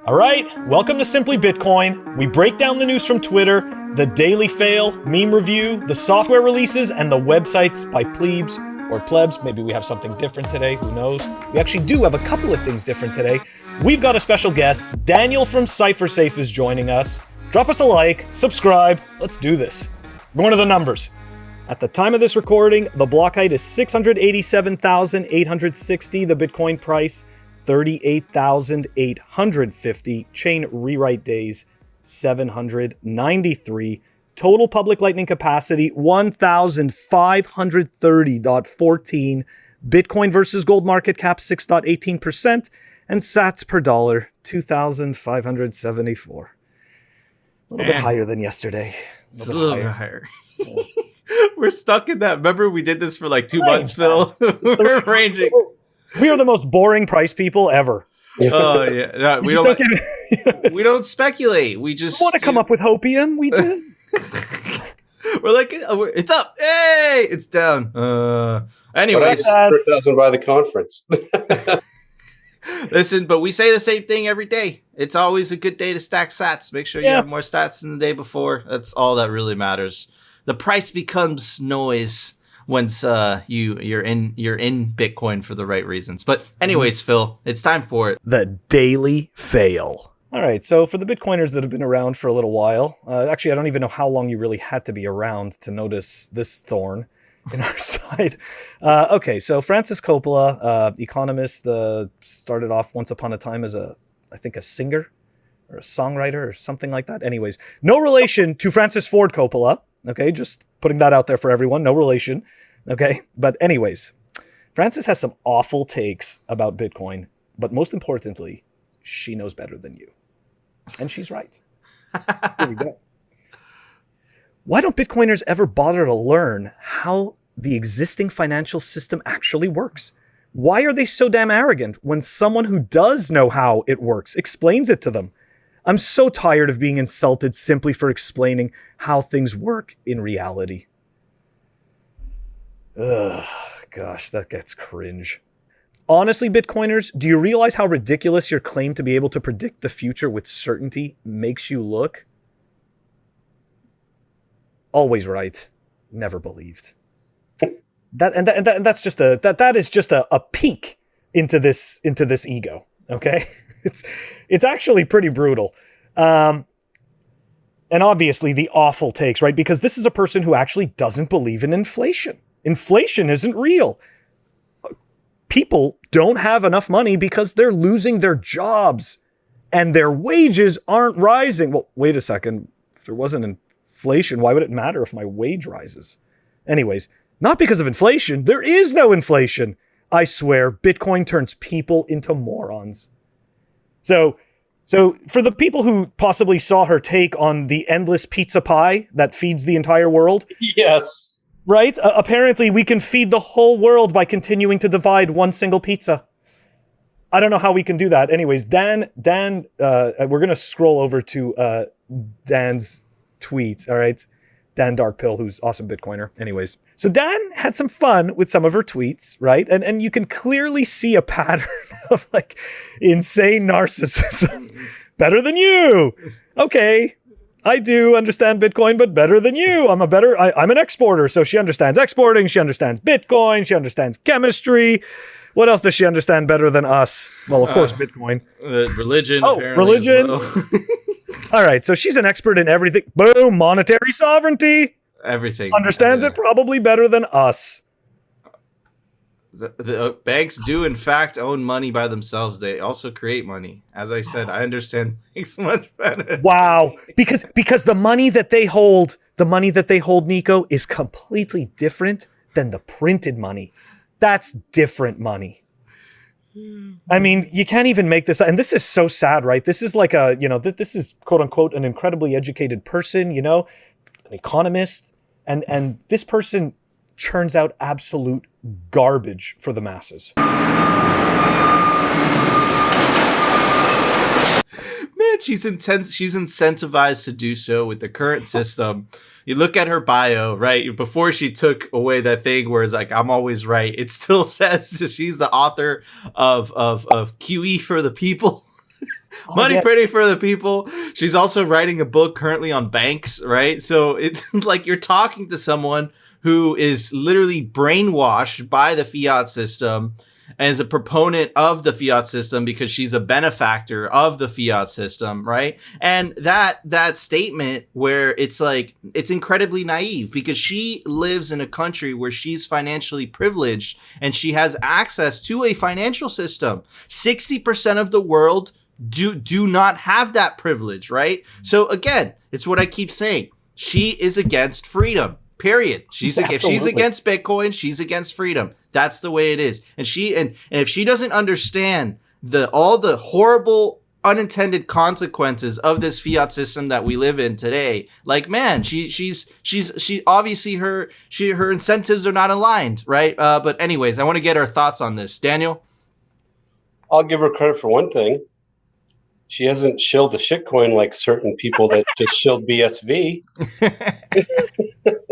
All right, welcome to Simply Bitcoin. We break down the news from Twitter, the daily fail, meme review, the software releases, and the websites by plebes or plebs. Maybe we have something different today, who knows? We actually do have a couple of things different today. We've got a special guest. Daniel from CipherSafe is joining us. Drop us a like, subscribe, let's do this. We're going to the numbers. At the time of this recording, the block height is 687,860, the Bitcoin price 38,850, chain rewrite days 793, total public lightning capacity 1,530.14, Bitcoin versus gold market cap 6.18%, and sats per dollar 2,574. A little bit higher than yesterday. A little bit higher. We're stuck in that. Remember, we did this for like 2 months, Phil. We're ranging. We are the most boring price people ever. Oh yeah, no, we don't. We don't speculate. We just want to come up with hopium. We do. We're like, it's up. Hey, it's down. Anyways, 100,000 by the conference. Listen, but we say the same thing every day. It's always a good day to stack sats. Make sure you have more stats than the day before. That's all that really matters. The price becomes noise once you're in Bitcoin for the right reasons. But anyways, Phil, it's time for it. The daily fail. All right, so for the Bitcoiners that have been around for a little while, actually, I don't even know how long you really had to be around to notice this thorn in our side. Okay, so Francis Coppola, economist, started off once upon a time as I think a singer or a songwriter or something like that. Anyways, no relation to Francis Ford Coppola. Okay, just putting that out there for everyone. No relation. Okay, but anyways, Francis has some awful takes about Bitcoin, but most importantly, she knows better than you. And she's right. Here we go. Why don't Bitcoiners ever bother to learn how the existing financial system actually works? Why are they so damn arrogant when someone who does know how it works explains it to them? I'm so tired of being insulted simply for explaining how things work in reality. Ugh, gosh, that gets cringe. Honestly, Bitcoiners, do you realize how ridiculous your claim to be able to predict the future with certainty makes you look? Always right, never believed. That is just a peek into this ego. Okay, it's actually pretty brutal. And obviously the awful takes, right? Because this is a person who actually doesn't believe in inflation. Inflation isn't real. People don't have enough money because they're losing their jobs and their wages aren't rising. Well, wait a second. If there wasn't inflation, why would it matter if my wage rises? Anyways, not because of inflation. There is no inflation. I swear, Bitcoin turns people into morons. So for the people who possibly saw her take on the endless pizza pie that feeds the entire world. Yes. Right? Apparently, we can feed the whole world by continuing to divide one single pizza. I don't know how we can do that. Anyways, Dan, we're going to scroll over to Dan's tweet, all right? Dan Darkpill, who's awesome Bitcoiner. Anyways, so Dan had some fun with some of her tweets, right? And you can clearly see a pattern of like insane narcissism. Better than you. Okay, I do understand Bitcoin, but better than you. I'm an exporter, so she understands exporting. She understands Bitcoin. She understands chemistry. What else does she understand better than us? Well, of course, Bitcoin. Religion. Oh, religion. Well. All right, so she's an expert in everything. Boom, monetary sovereignty. Everything. Understands it probably better than us. The banks do, in fact, own money by themselves. They also create money. As I said, I understand banks much better. Wow, because the money that they hold, Nico, is completely different than the printed money. That's different money. I mean, you can't even make this, and this is so sad, right? This is like this is quote unquote an incredibly educated person, an economist, and this person churns out absolute garbage for the masses. Man, she's incentivized to do so with the current system. You look at her bio, right? Before she took away that thing where it's like, I'm always right. It still says she's the author of QE for the People. Money yeah. printing for the people. She's also writing a book currently on banks, right? So it's like you're talking to someone who is literally brainwashed by the fiat system and is a proponent of the fiat system because she's a benefactor of the fiat system, right? And that statement where it's like, it's incredibly naive because she lives in a country where she's financially privileged and she has access to a financial system. 60% of the world do not have that privilege, right? So again, it's what I keep saying. She is against freedom. Period. If she's against Bitcoin, she's against freedom. That's the way it is. And if she doesn't understand all the horrible unintended consequences of this fiat system that we live in today, like, man, she obviously her incentives are not aligned, right? But anyways, I want to get her thoughts on this. Daniel? I'll give her credit for one thing. She hasn't shilled the shitcoin like certain people that just shilled BSV.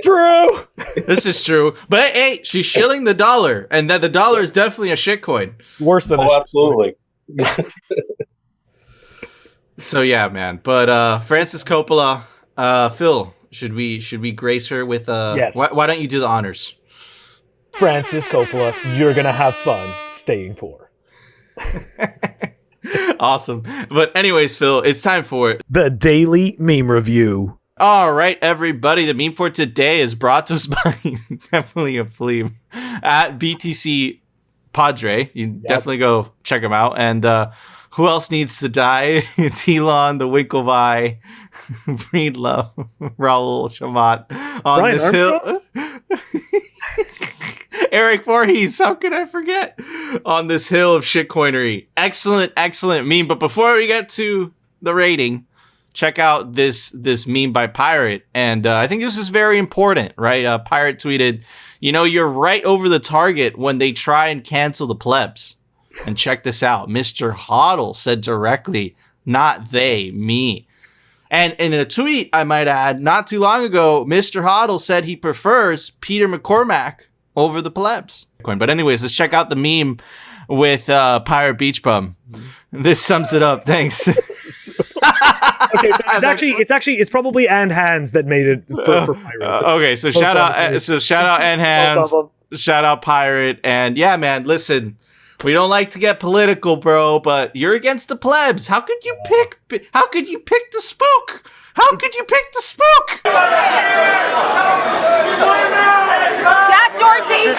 True. This is true. But hey, she's shilling the dollar, and that the dollar is definitely a shitcoin. Worse than absolutely. So yeah, man. But Francis Coppola, Phil, should we grace her with yes. Why don't you do the honors? Francis Coppola, you're gonna have fun staying poor. Awesome. But anyways, Phil, it's time for it. The Daily Meme Review. All right, everybody. The meme for today is brought to us by definitely a plebe at BTC Padre. You definitely go check him out. And who else needs to die? It's Elon, the Winklevi, Breedlove, Raul Shamat on Brian this Armstrong? hill. Eric Voorhees, how could I forget? On this hill of shitcoinery. Excellent, excellent meme. But before we get to the rating, check out this meme by Pirate. And I think this is very important, right? Pirate tweeted, you're right over the target when they try and cancel the plebs. And check this out. Mr. Hodl said directly, not they, me. And in a tweet, I might add, not too long ago, Mr. Hodl said he prefers Peter McCormack over the plebs. But anyways, let's check out the meme with Pirate Beach Bum. This sums it up. Thanks. Okay, so it's probably And Hands that made it for Pirate. Okay, so shout out And Hands, shout out Pirate, and yeah, man, listen, we don't like to get political, bro, but you're against the plebs. How could you pick the spook? How could you pick the spook? Jack Dorsey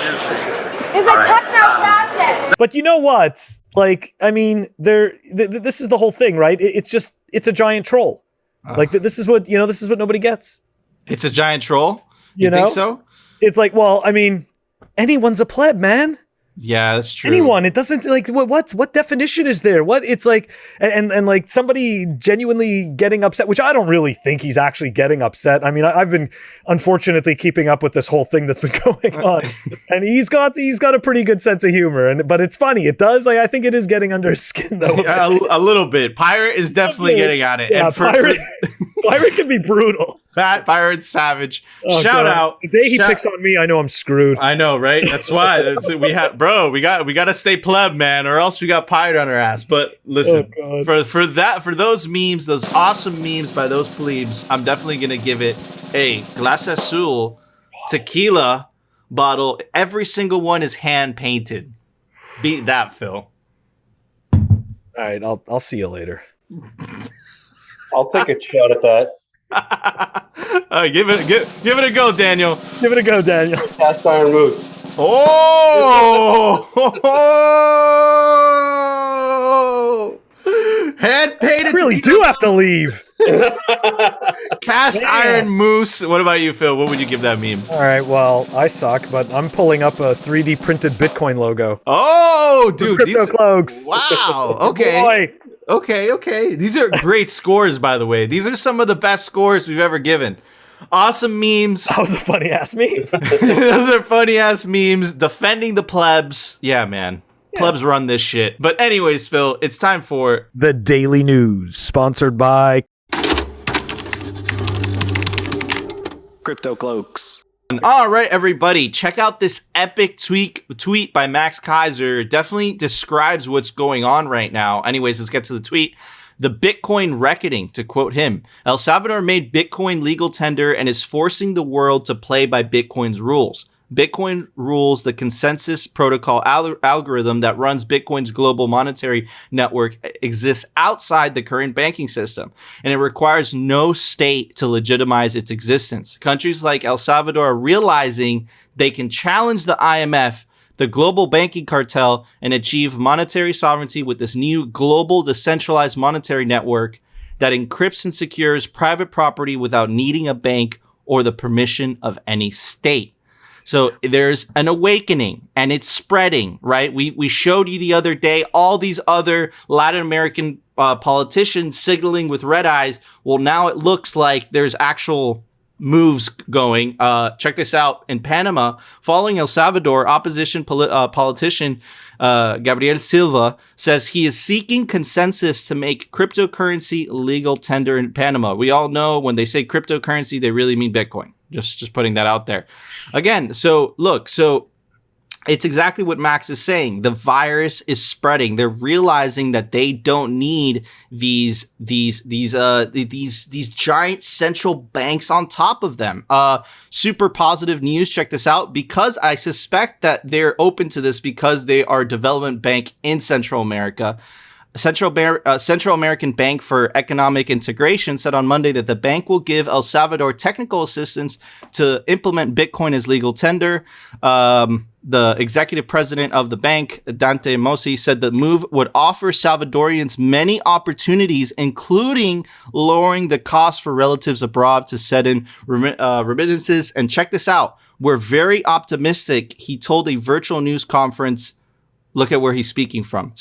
is a techno-fascist. But you know what? Like, I mean, this is the whole thing, right? It's a giant troll. Like, this is what nobody gets. It's a giant troll? You know? Think so? It's like, well, I mean, anyone's a pleb, man. Yeah, that's true. Anyone. It doesn't, like, what definition is there? What it's like, and like somebody genuinely getting upset, which I don't really think he's actually getting upset. I mean, I've been unfortunately keeping up with this whole thing that's been going on, and he's got a pretty good sense of humor, but it's funny. It does, like, I think it is getting under his skin though. a little bit. Pirate is definitely getting at it. Yeah, and Pirate can be brutal. Fat Pirate Savage. Oh, Shout God. out. The day he picks on me, I know I'm screwed. I know, right? That's why we got to stay pleb, man, or else we got Pirate on our ass. But listen, for those memes, those awesome memes by those plebes, I'm definitely gonna give it a Glass Azul tequila bottle. Every single one is hand painted. Beat that, Phil. All right, I'll see you later. I'll take a shot at that. All right, give it a go, Daniel. Give it a go, Daniel. Cast iron moose. Oh! Hand painted. I really do have to leave. Cast iron moose. What about you, Phil? What would you give that meme? All right, well, I suck, but I'm pulling up a 3D printed Bitcoin logo. Oh, dude, Crypto Cloaks. Wow. Okay. Boy. Okay. These are great scores, by the way. These are some of the best scores we've ever given. Awesome memes. That was a funny ass meme. Those are funny ass memes. Defending the plebs. Yeah, man. Plebs run this shit. But anyways, Phil, it's time for The Daily News, sponsored by Crypto Cloaks. All right, everybody, check out this epic tweet by Max Kaiser. Definitely describes what's going on right now. Anyways, let's get to the tweet. The Bitcoin reckoning, to quote him, El Salvador made Bitcoin legal tender and is forcing the world to play by Bitcoin's rules. Bitcoin rules the consensus protocol algorithm that runs Bitcoin's global monetary network exists outside the current banking system, and it requires no state to legitimize its existence. Countries like El Salvador are realizing they can challenge the IMF, the global banking cartel, and achieve monetary sovereignty with this new global decentralized monetary network that encrypts and secures private property without needing a bank or the permission of any state. So there's an awakening and it's spreading, right? We showed you the other day all these other Latin American politicians signaling with red eyes. Well, now it looks like there's actual moves going. Check this out. In Panama, following El Salvador, opposition politician Gabriel Silva says he is seeking consensus to make cryptocurrency legal tender in Panama. We all know when they say cryptocurrency, they really mean Bitcoin. Just putting that out there. Again, so look, so it's exactly what Max is saying. The virus is spreading. They're realizing that they don't need these giant central banks on top of them. Super positive news. Check this out. Because I suspect that they're open to this because they are a development bank in Central America. Central American Bank for Economic Integration said on Monday that the bank will give El Salvador technical assistance to implement Bitcoin as legal tender. The executive president of the bank, Dante Mossi, said the move would offer Salvadorians many opportunities, including lowering the cost for relatives abroad to set in remittances. And check this out. We're very optimistic, he told a virtual news conference. Look at where he's speaking from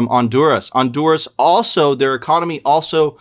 Honduras. Honduras also, their economy also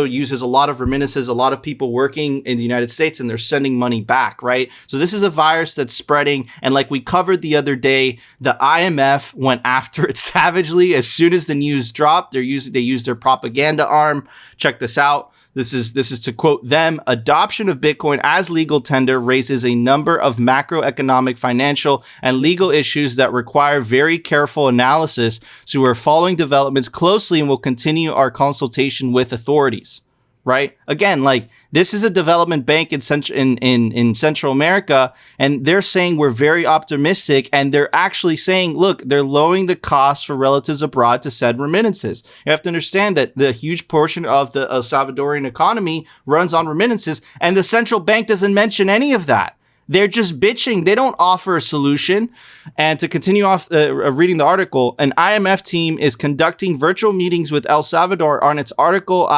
uses a lot of remittances, a lot of people working in the United States, and they're sending money back, right? So this is a virus that's spreading. And like we covered the other day, the IMF went after it savagely. As soon as the news dropped, they used their propaganda arm. Check this out. This is to quote them, adoption of Bitcoin as legal tender raises a number of macroeconomic, financial, and legal issues that require very careful analysis. So we're following developments closely and will continue our consultation with authorities. Right? Again, like this is a development bank in Central America, and they're saying we're very optimistic, and they're actually saying, look, they're lowering the cost for relatives abroad to send remittances. You have to understand that the huge portion of the Salvadorian economy runs on remittances, and the central bank doesn't mention any of that. They're just bitching. They don't offer a solution. And to continue off reading the article, an IMF team is conducting virtual meetings with El Salvador on its Article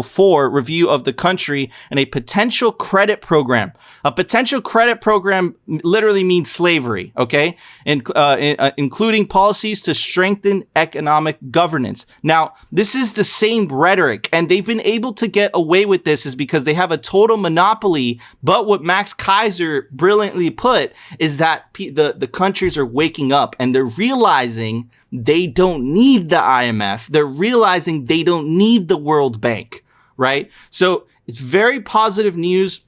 4 review of the country and a potential credit program. A potential credit program literally means slavery, okay? Including policies to strengthen economic governance. Now, this is the same rhetoric, and they've been able to get away with this is because they have a total monopoly. But what Max Kaiser brilliantly put is that the countries are waking up and they're realizing they don't need the IMF. They're realizing they don't need the World Bank, right? So it's very positive news.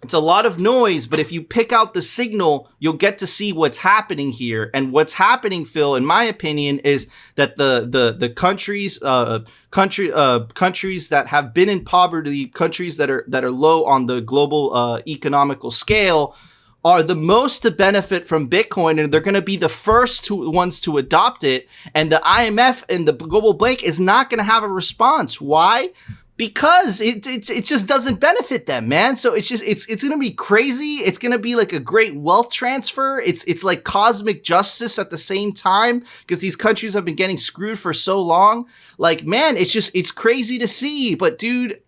It's a lot of noise, but if you pick out the signal, you'll get to see what's happening here. And what's happening, Phil, in my opinion, is that the countries that have been in poverty, countries that are low on the global economical scale, are the most to benefit from Bitcoin, and they're going to be the first ones to adopt it. And the IMF and the global bank is not going to have a response. Why? Because it just doesn't benefit them, man. So it's going to be crazy. It's going to be like a great wealth transfer. It's like cosmic justice at the same time, because these countries have been getting screwed for so long. Like, man, it's crazy to see. But dude,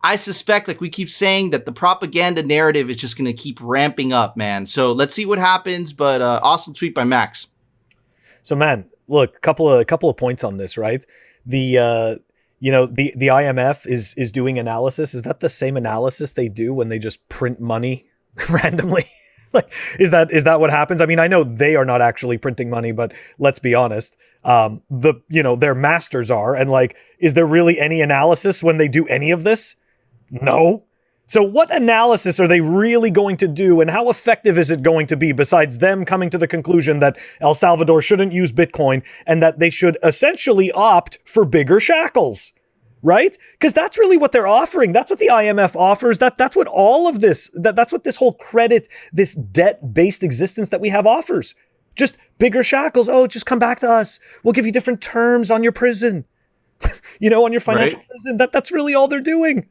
I suspect, like we keep saying, that the propaganda narrative is just going to keep ramping up, man. So let's see what happens. But awesome tweet by Max. So, man, look, couple of points on this, right? The IMF is doing analysis. Is that the same analysis they do when they just print money randomly? Like, is that what happens? I mean, I know they are not actually printing money, but let's be honest. Their masters are, and like, is there really any analysis when they do any of this? No. So what analysis are they really going to do, and how effective is it going to be besides them coming to the conclusion that El Salvador shouldn't use Bitcoin and that they should essentially opt for bigger shackles? Right? Because that's really what they're offering. That's what the IMF offers. That's what all of this, that's what this whole credit, this debt-based existence that we have offers. Just bigger shackles. Oh, just come back to us. We'll give you different terms on your prison. On your financial prison. That's really all they're doing.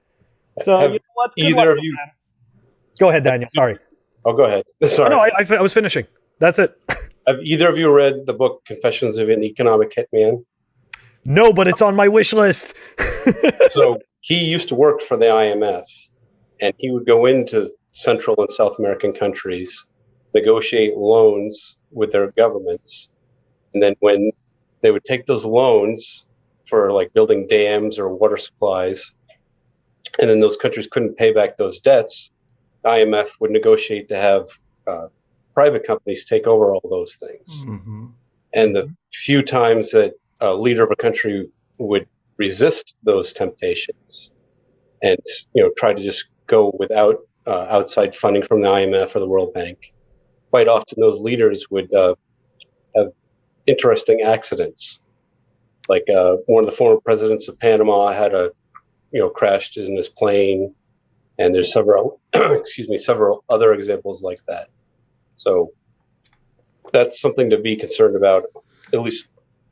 So, you know what? Good Either luck, of you. man. Go ahead, Daniel. Sorry. Oh, go ahead. Sorry. No, I was finishing. That's it. Have either of you read the book Confessions of an Economic Hitman? No, but it's on my wish list. So he used to work for the IMF, and he would go into Central and South American countries, negotiate loans with their governments, and then when they would take those loans for like building dams or water supplies, and then those countries couldn't pay back those debts, the IMF would negotiate to have private companies take over all those things. Mm-hmm. And the few times that a leader of a country would resist those temptations and try to just go without outside funding from the IMF or the World Bank, quite often those leaders would have interesting accidents. Like one of the former presidents of Panama had crashed in his plane, and there's several several other examples like that. So that's something to be concerned about, at least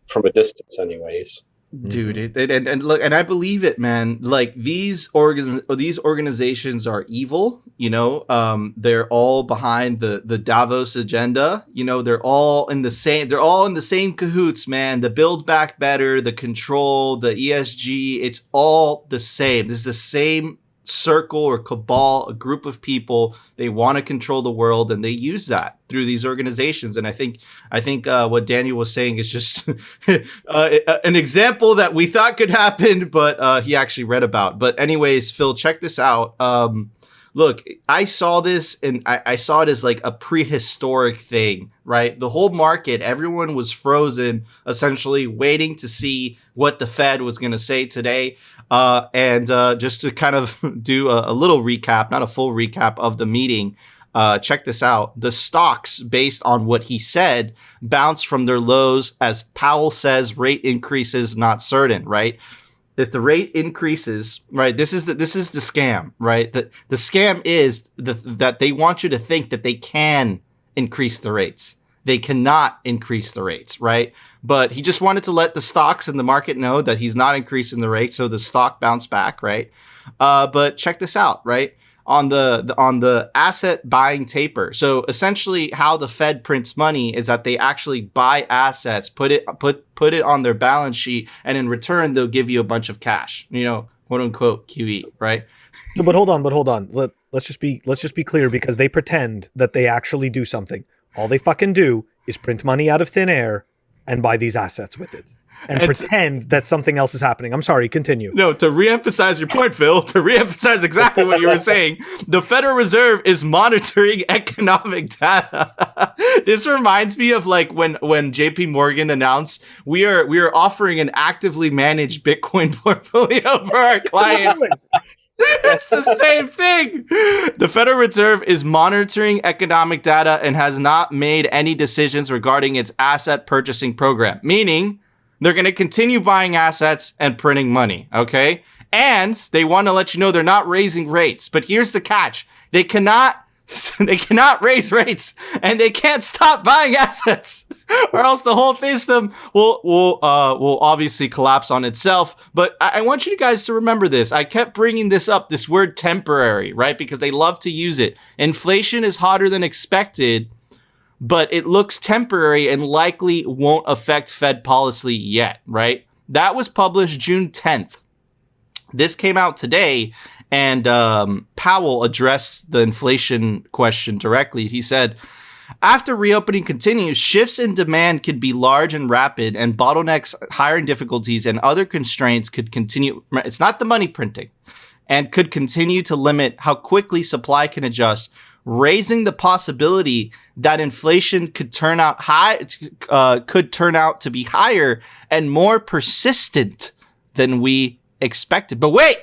from a distance anyways. Dude, and look, and I believe it, man. Like these organizations are evil, they're all behind the Davos agenda. They're all in the same cahoots, man. The Build Back Better, the control, the ESG, it's all the same. This is the same circle or cabal, a group of people. They want to control the world, and they use that through these organizations. And I think what Daniel was saying is just an example that we thought could happen, but he actually read about. But anyways, Phil, check this out. Look, I saw this, and I saw it as like a prehistoric thing, right? The whole market, everyone was frozen, essentially waiting to see what the Fed was going to say today. And just to kind of do a little recap, not a full recap of the meeting, check this out. The stocks, based on what he said, bounced from their lows as Powell says rate increases not certain, right? If the rate increases, right, this is the scam, right? The scam is that they want you to think that they can increase the rates. They cannot increase the rates, right? But he just wanted to let the stocks and the market know that he's not increasing the rate, so the stock bounced back, right? But check this out, right? On the asset buying taper. So essentially, how the Fed prints money is that they actually buy assets, put it on their balance sheet, and in return they'll give you a bunch of cash. Quote unquote QE, right? So, but hold on. Let's just be clear, because they pretend that they actually do something. All they fucking do is print money out of thin air and buy these assets with it. And pretend that something else is happening. I'm sorry, continue. No, to reemphasize your point, Phil, to reemphasize exactly what you were saying, the Federal Reserve is monitoring economic data. This reminds me of like when JP Morgan announced we are offering an actively managed Bitcoin portfolio for our clients. It's the same thing. The Federal Reserve is monitoring economic data and has not made any decisions regarding its asset purchasing program, meaning they're going to continue buying assets and printing money, okay? And they want to let you know they're not raising rates. But here's the catch. They cannot raise rates, and they can't stop buying assets, or else the whole system will obviously collapse on itself. But I want you guys to remember this. I kept bringing this up, this word temporary, right? Because they love to use it. Inflation is hotter than expected, but it looks temporary and likely won't affect Fed policy yet, right? That was published June 10th. This came out today, and Powell addressed the inflation question directly. He said, after reopening continues, shifts in demand could be large and rapid, and bottlenecks, hiring difficulties, and other constraints could continue. It's not the money printing, and could continue to limit how quickly supply can adjust, raising the possibility that inflation could turn out to be higher and more persistent than we expected. But wait,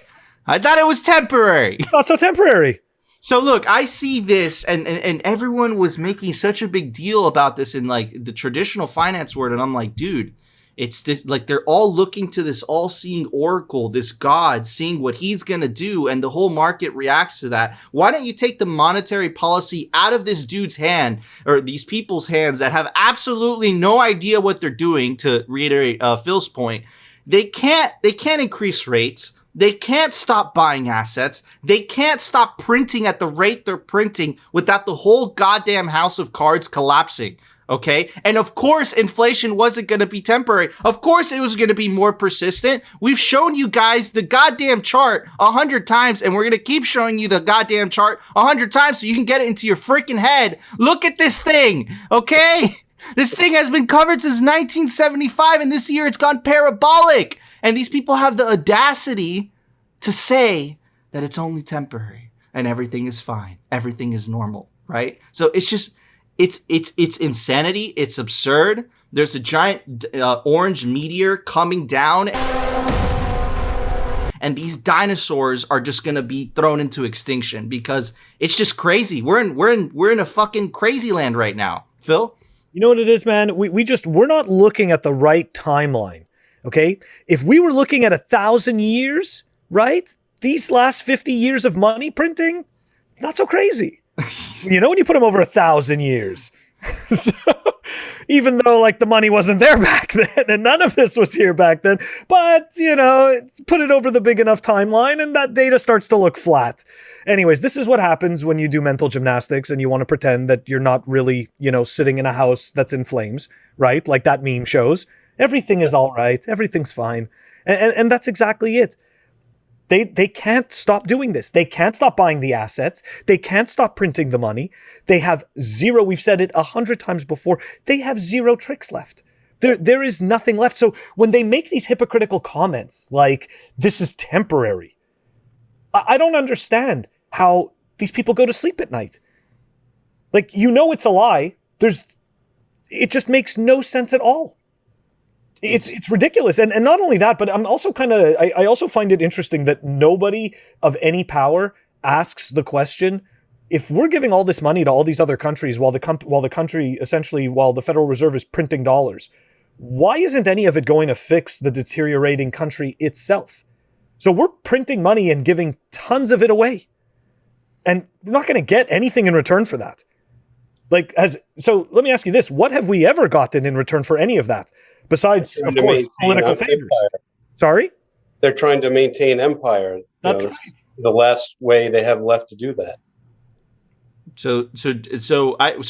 I thought it was temporary. Not so temporary. So look, I see this, and everyone was making such a big deal about this in like the traditional finance world, and I'm like, dude, it's this, like, they're all looking to this all-seeing oracle, this god, seeing what he's gonna do, and the whole market reacts to that. Why don't you take the monetary policy out of this dude's hand, or these people's hands that have absolutely no idea what they're doing? To reiterate Phil's point, they can't increase rates. They can't stop buying assets. They can't stop printing at the rate they're printing without the whole goddamn house of cards collapsing. Okay. And of course, inflation wasn't going to be temporary. Of course, it was going to be more persistent. We've shown you guys the goddamn chart 100 times, and we're going to keep showing you the goddamn chart 100 times so you can get it into your freaking head. Look at this thing. Okay. This thing has been covered since 1975, and this year it's gone parabolic. And these people have the audacity to say that it's only temporary and everything is fine. Everything is normal, right? So it's just, it's insanity. It's absurd. There's a giant orange meteor coming down, and these dinosaurs are just gonna be thrown into extinction because it's just crazy. We're in a fucking crazy land right now, Phil. You know what it is, man? We're not looking at the right timeline. Okay? If we were looking at 1,000 years, right? These last 50 years of money printing, it's not so crazy. You know, when you put them over 1,000 years. So, even though like the money wasn't there back then and none of this was here back then, but you know, put it over the big enough timeline and that data starts to look flat. Anyways, this is what happens when you do mental gymnastics and you want to pretend that you're not really, you know, sitting in a house that's in flames, right? Like that meme shows. Everything is all right. Everything's fine. And that's exactly it. They can't stop doing this. They can't stop buying the assets. They can't stop printing the money. They have zero, we've said it 100 times before, they have zero tricks left. There is nothing left. So when they make these hypocritical comments like, this is temporary, I don't understand how these people go to sleep at night. Like, you know it's a lie. It just makes no sense at all. It's ridiculous. And not only that, but I'm also I also find it interesting that nobody of any power asks the question, if we're giving all this money to all these other countries while the country, essentially, while the Federal Reserve is printing dollars, why isn't any of it going to fix the deteriorating country itself? So we're printing money and giving tons of it away. And we're not going to get anything in return for that. So let me ask you this. What have we ever gotten in return for any of that? Besides, of course, political favors. Sorry? They're trying to maintain empire. That's right. The last way they have left to do that. So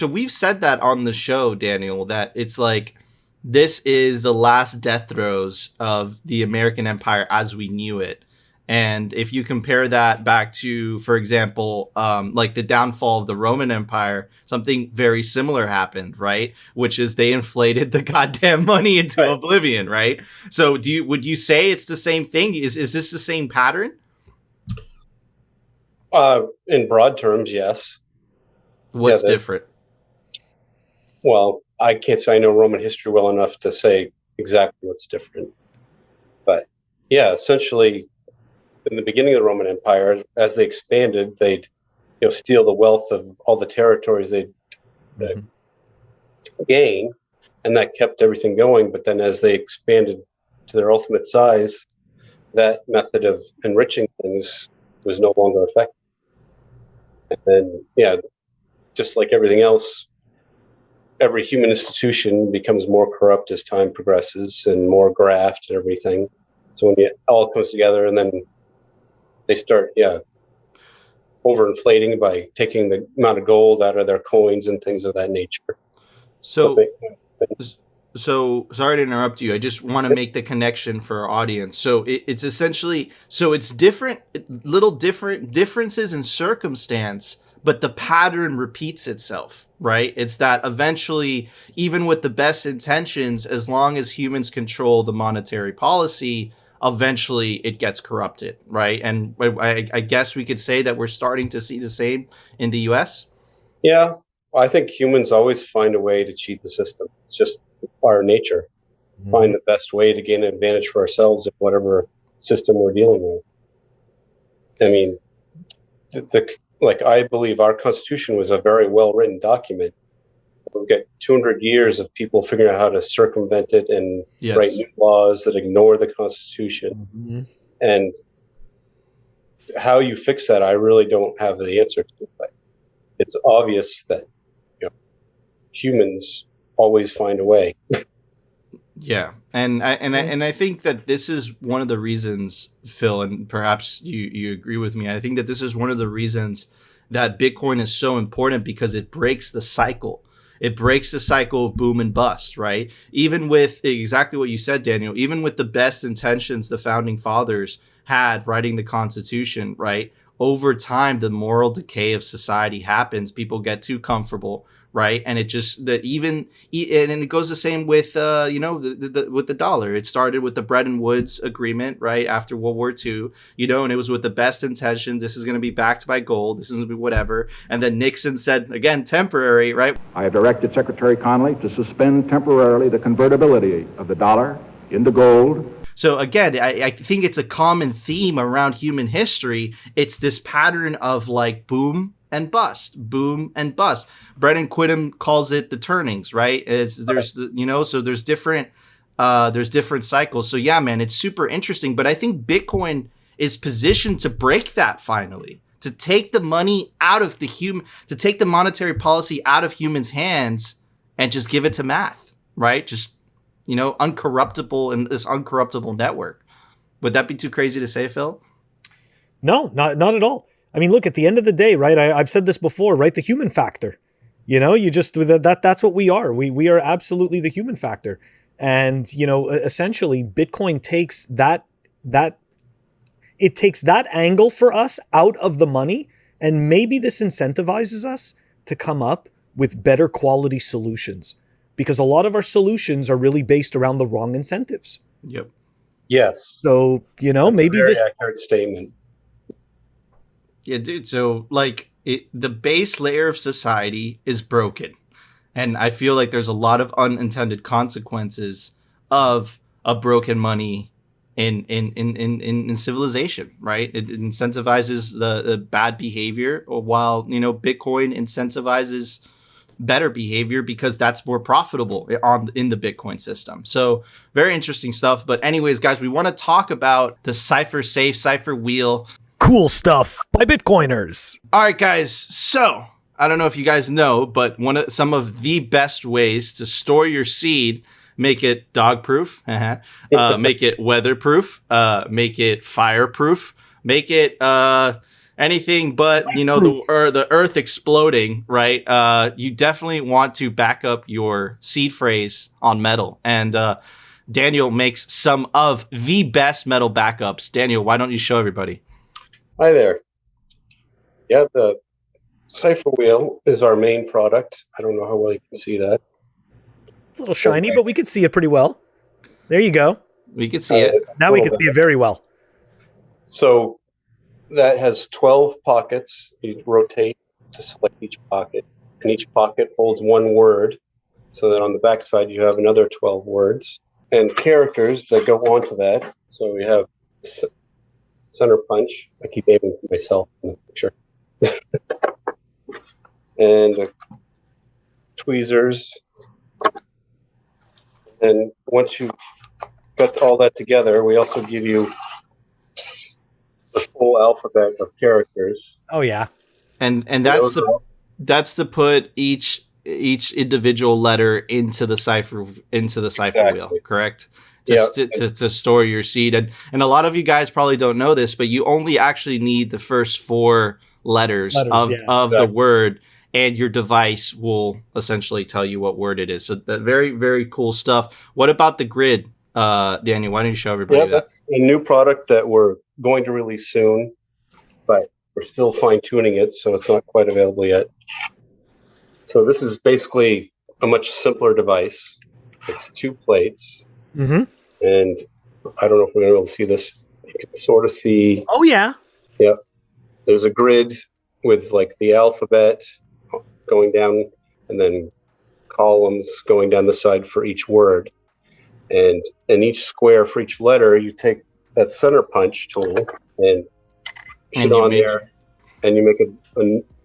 we've said that on the show, Daniel, that it's like, this is the last death throes of the American empire as we knew it. And if you compare that back to, for example, like the downfall of the Roman Empire, something very similar happened, right? Which is they inflated the goddamn money into oblivion, right? So would you say it's the same thing? Is this the same pattern? In broad terms, yes. What's different? Well, I can't say I know Roman history well enough to say exactly what's different. But yeah, essentially, in the beginning of the Roman Empire, as they expanded, they'd steal the wealth of all the territories they'd gain, and that kept everything going. But then as they expanded to their ultimate size, that method of enriching things was no longer effective. And then, just like everything else, every human institution becomes more corrupt as time progresses and more graft and everything. So when it all comes together, and then they start, overinflating by taking the amount of gold out of their coins and things of that nature. So sorry to interrupt you. I just want to make the connection for our audience. So it's essentially, it's differences in circumstance, but the pattern repeats itself, right? It's that eventually, even with the best intentions, as long as humans control the monetary policy, eventually it gets corrupted, right? And I guess we could say that we're starting to see the same in the US. Yeah, I think humans always find a way to cheat the system. It's just our nature. Find the best way to gain an advantage for ourselves in whatever system we're dealing with. I mean, like I believe our Constitution was a very well written document. We've got 200 years of people figuring out how to circumvent it and write new laws that ignore the Constitution. Mm-hmm. And how you fix that, I really don't have the answer to. But it's obvious that humans always find a way. Yeah, and I think that this is one of the reasons, Phil, and perhaps you agree with me. I think that this is one of the reasons that Bitcoin is so important, because it breaks the cycle. It breaks the cycle of boom and bust, right? Even with exactly what you said, Daniel, even with the best intentions the founding fathers had writing the Constitution, right? Over time, the moral decay of society happens. People get too comfortable, right? And it just that and it goes the same with with the dollar. It started with the Bretton Woods Agreement, right, after World War II, and it was with the best intentions. This is going to be backed by gold. This is going to be whatever. And then Nixon said, again, temporary, right? I have directed Secretary Connally to suspend temporarily the convertibility of the dollar into gold. So again, I think it's a common theme around human history. It's this pattern of like boom and bust, boom and bust. Brennan Quittem calls it the turnings, right? So there's different cycles. So yeah, man, it's super interesting. But I think Bitcoin is positioned to break that finally, to take the money out of to take the monetary policy out of humans' hands and just give it to math, right? Just uncorruptible in this uncorruptible network. Would that be too crazy to say, Phil? No, not at all. I mean, look, at the end of the day, right? I've said this before, right? The human factor. You just that's what we are. We are absolutely the human factor. And essentially, Bitcoin takes that angle for us out of the money, and maybe this incentivizes us to come up with better quality solutions. Because a lot of our solutions are really based around the wrong incentives. Yep. Yes. So, That's maybe a very this accurate statement. Yeah, dude. So like the base layer of society is broken. And I feel like there's a lot of unintended consequences of a broken money in civilization, right? It incentivizes the bad behavior, while, Bitcoin incentivizes better behavior because that's more profitable in the Bitcoin system. So very interesting stuff. But anyways, guys, we want to talk about the Cypher Safe, Cypher Wheel. cool stuff by Bitcoiners. All right, guys. So I don't know if you guys know, but some of the best ways to store your seed, make it dog proof, make it weatherproof, make it fireproof, make it anything but, the earth exploding, right? You definitely want to back up your seed phrase on metal. And Daniel makes some of the best metal backups. Daniel, why don't you show everybody? Hi there. Yeah, the Cypher Wheel is our main product. I don't know how well you can see that. It's a little shiny, but we can see it pretty well. There you go. We can see it. Now we can see it very well. So that has 12 pockets. You rotate to select each pocket, and each pocket holds one word. So that on the back side, you have another 12 words and characters that go onto that. So we have center punch. I keep aiming for myself in the picture. And tweezers. And once you've got all that together, we also give you the full alphabet of characters. Oh yeah, and that's to put each individual letter into the cipher wheel, correct? To store your seed, and a lot of you guys probably don't know this, but you only actually need the first four letters of the word, and your device will essentially tell you what word it is. So that very, very cool stuff. What about the grid, Daniel? Why don't you show everybody that? That's a new product that we're going to release soon, but we're still fine-tuning it, so it's not quite available yet. So this is basically a much simpler device. It's 2 plates, and I don't know if we're going to be able to see this. You can sort of see. Oh yeah. Yep. There's a grid with like the alphabet going down, and then columns going down the side for each word. And in each square for each letter, you take that center punch tool and it on there, and you make a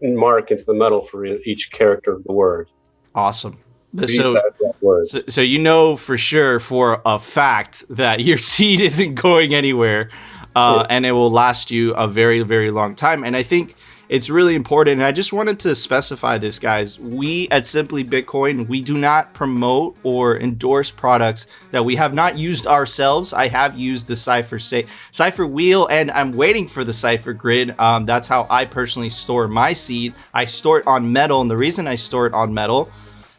mark into the metal for each character of the word. Awesome. So you know for sure, for a fact, that your seed isn't going anywhere, and it will last you a very, very long time. And I think it's really important. And I just wanted to specify this, guys. We at Simply Bitcoin, we do not promote or endorse products that we have not used ourselves. I have used the Cypher Wheel, and I'm waiting for the Cypher Grid. That's how I personally store my seed. I store it on metal, and the reason I store it on metal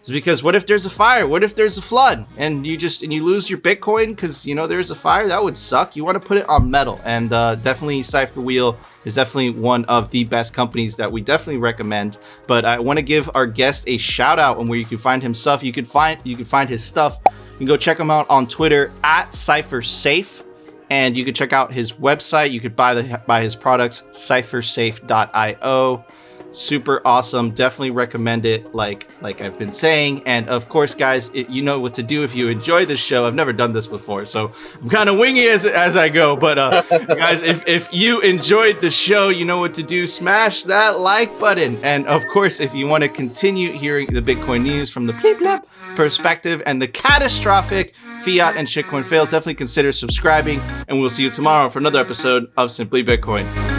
is because what if there's a fire? What if there's a flood and you lose your Bitcoin because there's a fire? That would suck. You want to put it on metal, and definitely Cypher Wheel is definitely one of the best companies that we definitely recommend. But I want to give our guest a shout out on where you can find his stuff. You can find his stuff. You can go check him out on Twitter at CypherSafe, and you can check out his website. You could buy his products, cyphersafe.io. Super awesome. Definitely recommend it, like I've been saying. And of course, guys, you know what to do if you enjoy this show. I've never done this before, so I'm kind of winging as I go. But guys, if you enjoyed the show, you know what to do. Smash that like button. And of course, if you want to continue hearing the Bitcoin news from the bleep blap perspective and the catastrophic fiat and shitcoin fails, definitely consider subscribing. And we'll see you tomorrow for another episode of Simply Bitcoin.